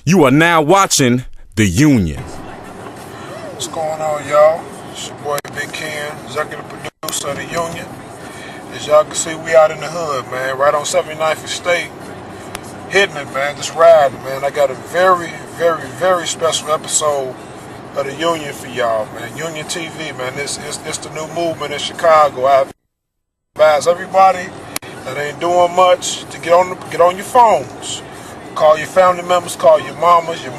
You are now watching The Union. What's going on, y'all? It's your boy Big Ken, executive producer of The Union. As y'all can see, we out in the hood, man, right on 79th Estate. Hitting it, man, just riding, man. I got a very, very, very special episode of The Union for y'all, man. Union TV, man. It's the new movement in Chicago. I advise everybody that ain't doing much to get on your phones. Call your family members, call your mamas, your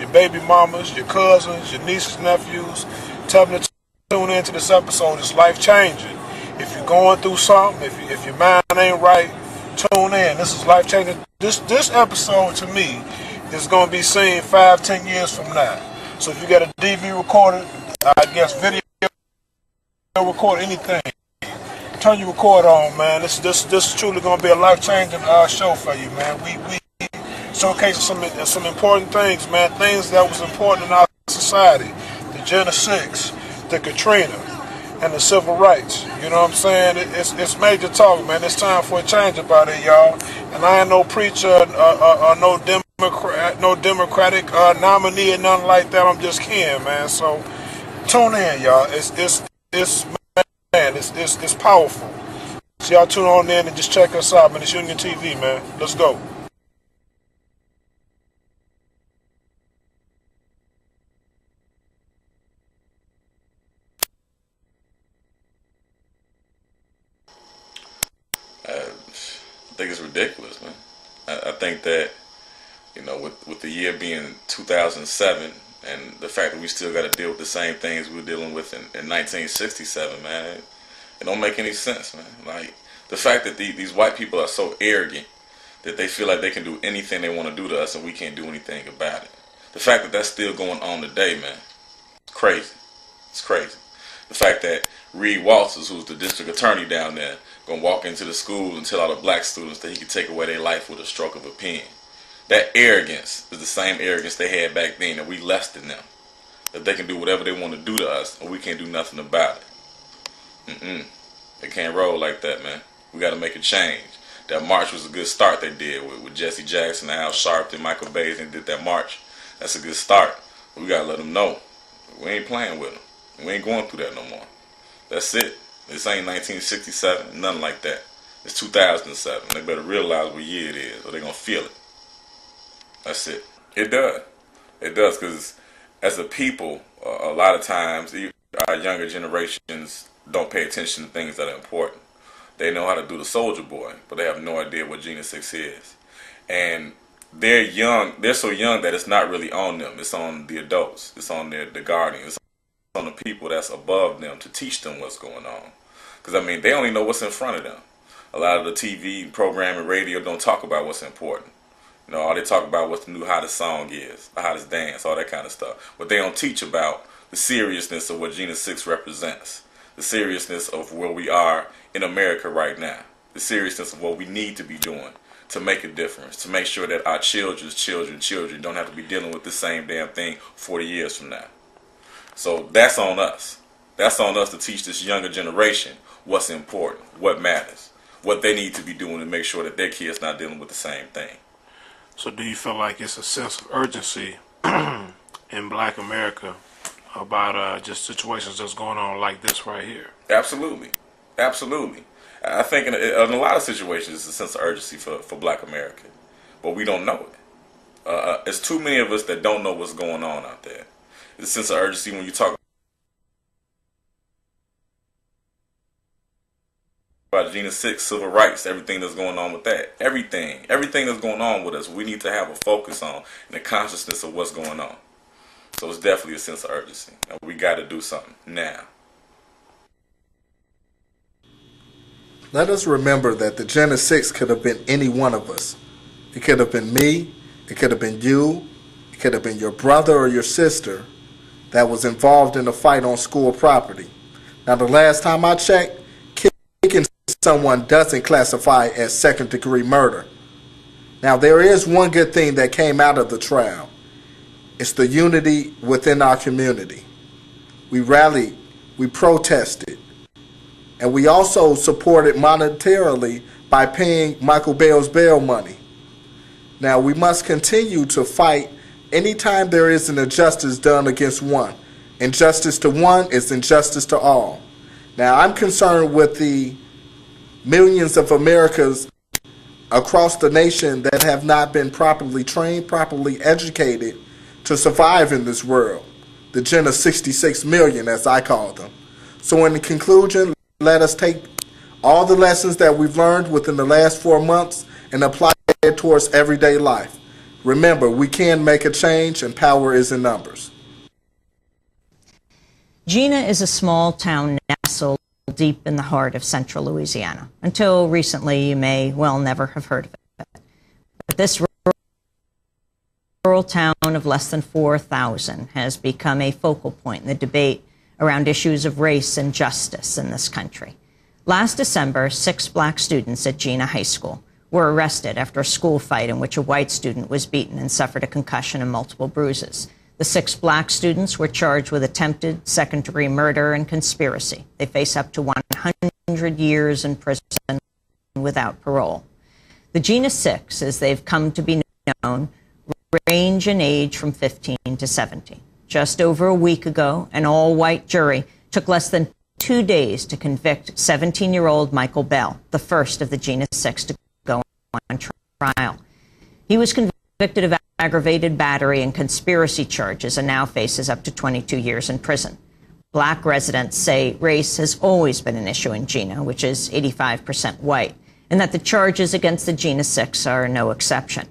baby mamas, your cousins, your nieces, nephews. Tell them to tune into this episode. It's life-changing. If you're going through something, if your mind ain't right, tune in. This is life-changing. This episode, to me, is going to be seen 5-10 years from now. So if you got a DV recorder, I guess video record, anything, turn your recorder on, man. This is truly going to be a life-changing show for you, man. We showcasing some important things, man. Things that was important in our society. The Jena 6, the Katrina, and the civil rights. You know what I'm saying? It's major talk, man. It's time for a change about it, y'all. And I ain't no preacher or no Democratic nominee or nothing like that. I'm just Ken, man. So tune in, y'all. It's powerful. So y'all tune on in and just check us out, man. It's Union TV, man. Let's go. I think it's ridiculous, man. I think that, you know, with the year being 2007 and the fact that we still got to deal with the same things we were dealing with in 1967, man, it don't make any sense, man. Like, the fact that these white people are so arrogant that they feel like they can do anything they want to do to us and we can't do anything about it. The fact that that's still going on today, man, it's crazy. It's crazy. The fact that Reed Walters, who's the district attorney down there, gonna walk into the schools and tell all the black students that he could take away their life with a stroke of a pen. That arrogance is the same arrogance they had back then, that we less than them. That they can do whatever they want to do to us, and we can't do nothing about it. They can't roll like that, man. We got to make a change. That march was a good start they did with Jesse Jackson, Al Sharpton, Michael Bays, and did that march. That's a good start. But we got to let them know we ain't playing with them. We ain't going through that no more. That's it. This ain't 1967, nothing like that. It's 2007. They better realize what year it is, or they're going to feel it. That's it. It does. It does, because as a people, a lot of times, our younger generations don't pay attention to things that are important. They know how to do the soldier boy, but they have no idea what Jena 6 is. And they're young. They're so young that it's not really on them. It's on the adults. It's on the guardians. It's on the people that's above them to teach them what's going on. Because, I mean, they only know what's in front of them. A lot of the TV program and radio don't talk about what's important. You know, all they talk about what the new hottest song is, the hottest dance, all that kind of stuff. But they don't teach about the seriousness of what Jena 6 represents. The seriousness of where we are in America right now. The seriousness of what we need to be doing to make a difference. To make sure that our children don't have to be dealing with the same damn thing 40 years from now. So that's on us. That's on us to teach this younger generation what's important, what matters, what they need to be doing to make sure that their kids not dealing with the same thing. So do you feel like it's a sense of urgency in Black America about just situations that's going on like this right here? Absolutely. Absolutely. I think in a lot of situations it's a sense of urgency for Black America, but we don't know it. It's too many of us that don't know what's going on out there. It's a sense of urgency when you talk about Jena 6, civil rights, everything that's going on with that. Everything that's going on with us, we need to have a focus on and a consciousness of what's going on. So it's definitely a sense of urgency. And we got to do something now. Let us remember that the Jena 6 could have been any one of us. It could have been me, it could have been you, it could have been your brother or your sister that was involved in a fight on school property. Now, the last time I checked, kicking someone doesn't classify as second-degree murder. Now, there is one good thing that came out of the trial. It's the unity within our community. We rallied, we protested, and we also supported monetarily by paying Michael Bell's bail money. Now, we must continue to fight anytime there is an injustice done against one. Injustice to one is injustice to all. Now, I'm concerned with the millions of Americans across the nation that have not been properly trained, properly educated to survive in this world. The Jena 66 million, as I call them. So in the conclusion, let us take all the lessons that we've learned within the last 4 months and apply it towards everyday life. Remember, we can make a change, and power is in numbers. Jena is a small town nestled deep in the heart of central Louisiana. Until recently, you may well never have heard of it. But this rural town of less than 4,000 has become a focal point in the debate around issues of race and justice in this country. Last December, 6 black students at Jena High School were arrested after a school fight in which a white student was beaten and suffered a concussion and multiple bruises. The 6 black students were charged with attempted second-degree murder and conspiracy. They face up to 100 years in prison without parole. The Jena 6, as they've come to be known, range in age from 15 to 70. Just over a week ago, an all-white jury took less than 2 days to convict 17-year-old Michael Bell, the first of the Jena 6 to go on trial. He was convicted of aggravated battery and conspiracy charges and now faces up to 22 years in prison. Black residents say race has always been an issue in Jena, which is 85% white, and that the charges against the Jena 6 are no exception.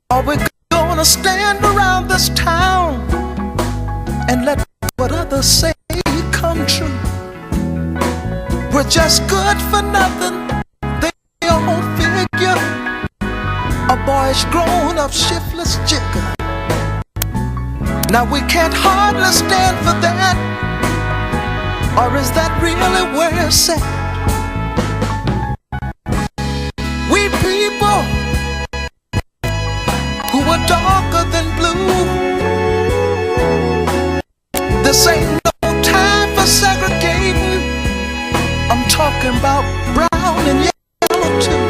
Are we gonna stand around this town and let what others say come true? We're just good for nothing, they all figure. A boyish grown-up shiftless jigger. Now we can't hardly stand for that. Or is that really where it's at? We people who are darker than blue. This ain't no time for segregating. I'm talking about brown and yellow too.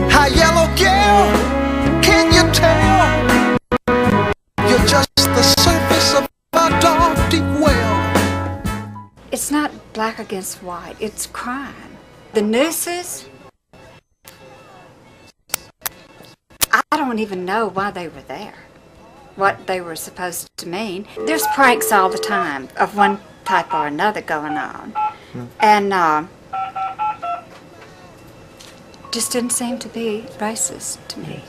How yellow, girl, can you tell? You're just the surface of a dark deep well. It's not black against white, it's crime. The nooses, I don't even know why they were there, what they were supposed to mean. There's pranks all the time of one type or another going on. And just didn't seem to be racist to me.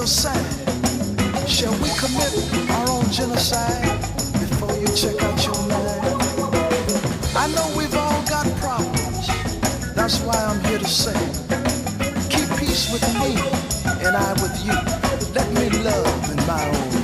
sad. Shall we commit our own genocide before you check out your mind? I know we've all got problems. That's why I'm here to say, keep peace with me and I with you. Let me love in my own